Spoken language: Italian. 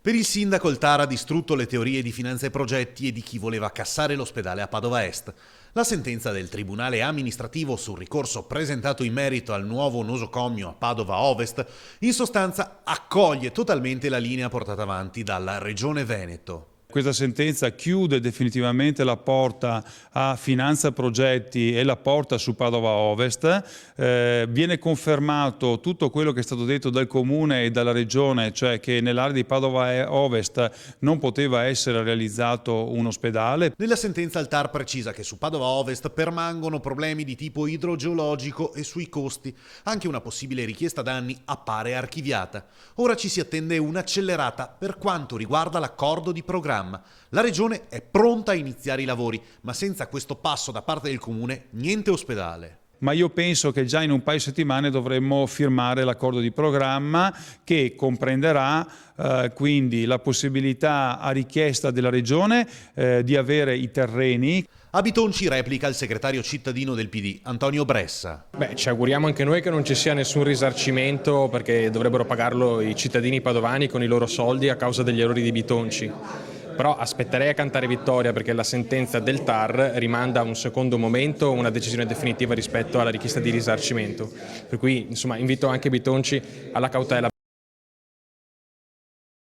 Per il sindaco il TAR ha distrutto le teorie di Finanza e Progetti e di chi voleva cassare l'ospedale a Padova Est. La sentenza del Tribunale amministrativo sul ricorso presentato in merito al nuovo nosocomio a Padova Ovest in sostanza accoglie totalmente la linea portata avanti dalla Regione Veneto. Questa sentenza chiude definitivamente la porta a Finanza Progetti e la porta su Padova Ovest. Viene confermato tutto quello che è stato detto dal Comune e dalla Regione, cioè che nell'area di Padova Ovest non poteva essere realizzato un ospedale. Nella sentenza il TAR precisa che su Padova Ovest permangono problemi di tipo idrogeologico e sui costi. Anche una possibile richiesta danni appare archiviata. Ora ci si attende un'accelerata per quanto riguarda l'accordo di programma. La Regione è pronta a iniziare i lavori, ma senza questo passo da parte del Comune niente ospedale. Ma io penso che già in un paio di settimane dovremmo firmare l'accordo di programma che comprenderà quindi la possibilità a richiesta della Regione di avere i terreni. A Bitonci replica il segretario cittadino del PD, Antonio Bressa. Ci auguriamo anche noi che non ci sia nessun risarcimento, perché dovrebbero pagarlo i cittadini padovani con i loro soldi a causa degli errori di Bitonci. Però aspetterei a cantare vittoria, perché la sentenza del TAR rimanda a un secondo momento una decisione definitiva rispetto alla richiesta di risarcimento. Per cui insomma invito anche Bitonci alla cautela.